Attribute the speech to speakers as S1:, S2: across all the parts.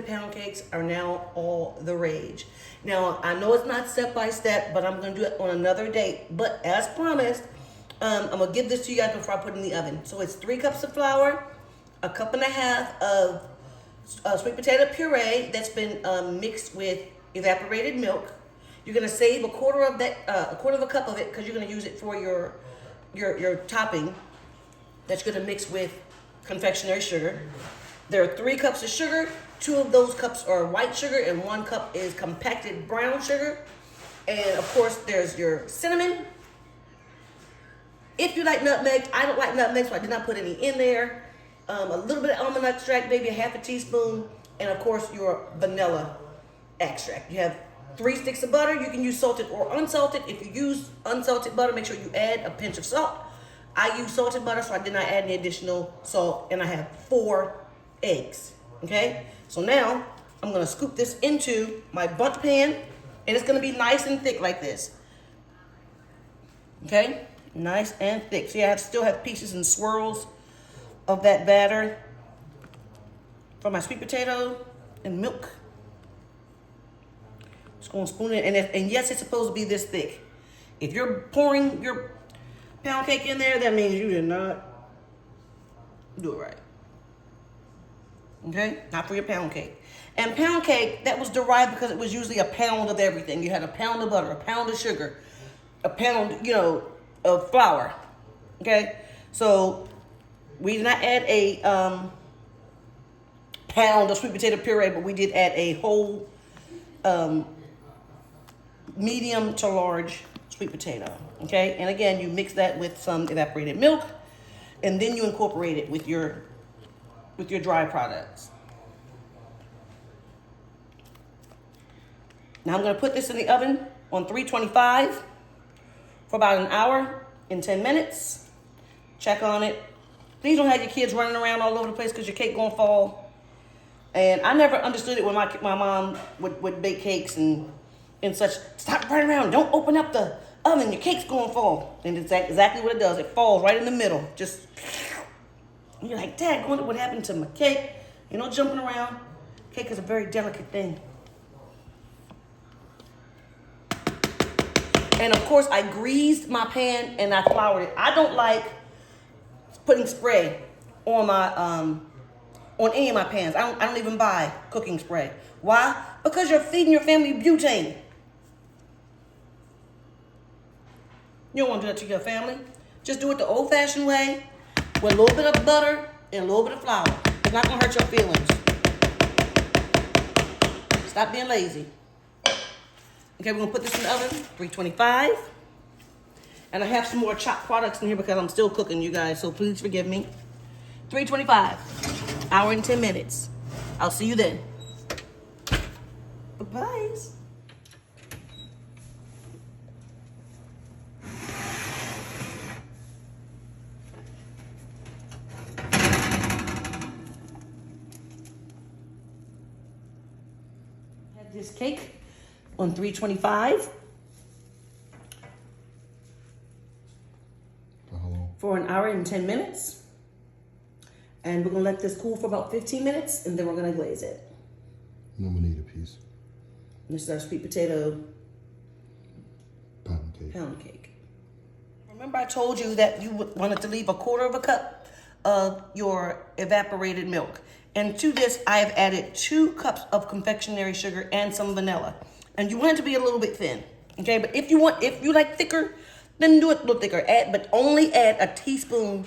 S1: potato pound cakes are now all the rage. Now, I know it's not step by step, but I'm going to do it on another date. But as promised, I'm going to give this to you guys before I put it in the oven. So it's 3 cups of flour, a cup and a half of sweet potato puree that's been mixed with evaporated milk. You're going to save a quarter of a cup of it because you're going to use it for your topping that you're going to mix with confectionery sugar. There are 3 cups of sugar. 2 of those cups are white sugar and 1 cup is compacted brown sugar. And of course, there's your cinnamon. If you like nutmeg, I don't like nutmeg, so I did not put any in there. A little bit of almond extract, maybe a half a teaspoon, and of course your vanilla extract. You have 3 sticks of butter. You can use salted or unsalted. If you use unsalted butter, make sure you add a pinch of salt. I use salted butter, so I did not add any additional salt, and I have 4 eggs, okay? So now, I'm gonna scoop this into my bundt pan, and it's gonna be nice and thick like this, okay? Nice and thick. See, I still have pieces and swirls of that batter for my sweet potato and milk. Just gonna spoon it, and yes, it's supposed to be this thick. If you're pouring your pound cake in there, that means you did not do it right. Okay, not for your pound cake. And pound cake, that was derived because it was usually a pound of everything. You had a pound of butter, a pound of sugar, a pound, of flour. Okay, so we did not add a pound of sweet potato puree, but we did add a whole medium to large sweet potato. Okay, and again, you mix that with some evaporated milk, and then you incorporate it with your dry products. Now I'm going to put this in the oven on 325 for about an hour and 10 minutes. Check on it. Please don't have your kids running around all over the place because your cake gonna fall. And I never understood it when my mom would bake cakes and such. Stop running around. Don't open up the oven. Your cake's gonna fall. And it's exactly what it does. It falls right in the middle. Just, and you're like, Dad, I wonder what happened to my cake. Jumping around. Cake is a very delicate thing. And of course, I greased my pan and I floured it. I don't like putting spray on my on any of my pans. I don't even buy cooking spray. Why? Because you're feeding your family butane. You don't want to do that to your family. Just do it the old-fashioned way with a little bit of butter and a little bit of flour. It's not going to hurt your feelings. Stop being lazy. Okay, we're going to put this in the oven, 325. And I have some more chopped products in here because I'm still cooking, you guys, so please forgive me. 325, hour and 10 minutes. I'll see you then. Bye-bye. Had this cake on 325 for an hour and 10 minutes. And we're gonna let this cool for about 15 minutes and then we're gonna glaze it.
S2: And then we need a piece.
S1: This is our sweet potato
S2: pound cake.
S1: Remember I told you that you wanted to leave a quarter of a cup of your evaporated milk. And to this, I have added 2 cups of confectionery sugar and some vanilla. And you want it to be a little bit thin, okay? But if you like thicker, then do it a little thicker. But only add a teaspoon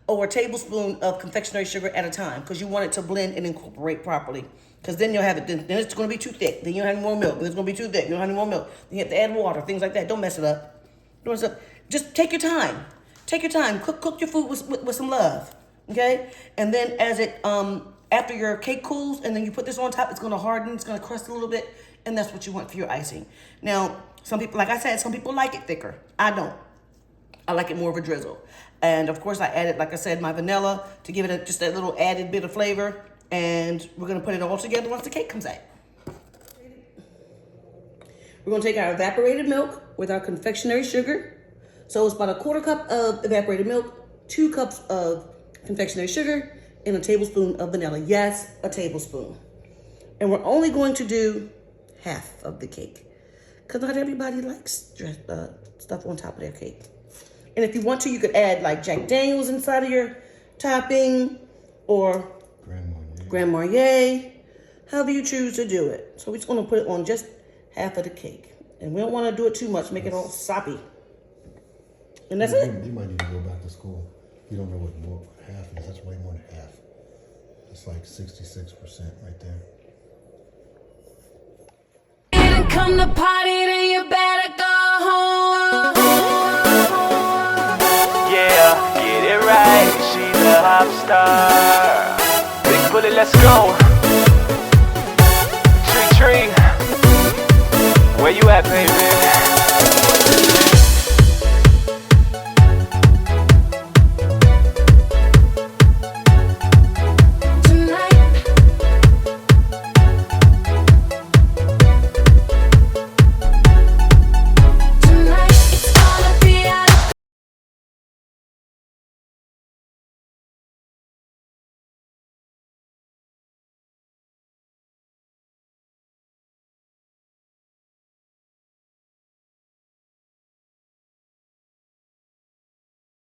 S1: or a tablespoon of confectionery sugar at a time because you want it to blend and incorporate properly. Because then you'll have it, then it's going to be too thick. Then you don't have any more milk. Then it's going to be too thick. You don't have any more milk. Then you have to add water, things like that. Don't mess it up. Don't mess it up. Just take your time. Take your time. Cook your food with some love, okay? And then as it, after your cake cools and then you put this on top, it's going to harden. It's going to crust a little bit. And that's what you want for your icing. Now, some people, like I said, some people like it thicker. I don't. I like it more of a drizzle. And of course, I added, like I said, my vanilla to give it just that little added bit of flavor. And we're going to put it all together once the cake comes out. We're going to take our evaporated milk with our confectionery sugar. So it's about a quarter cup of evaporated milk, 2 cups of confectionery sugar, and a tablespoon of vanilla. Yes, a tablespoon. And we're only going to do half of the cake because not everybody likes stuff on top of their cake. And if you want to, you could add like Jack Daniels inside of your topping or Grand Marnier, however you choose to do it. So we're just going to put it on just half of the cake. And we don't want to do it too much, make it all soppy. And that's it.
S2: You might need to go back to school. You don't know what half is. That's way more than half. It's like 66% right there.
S3: Come to party, then you better go home.
S4: Yeah, get it right. She's a pop star. Big bullet, let's go. Tree, where you at, baby?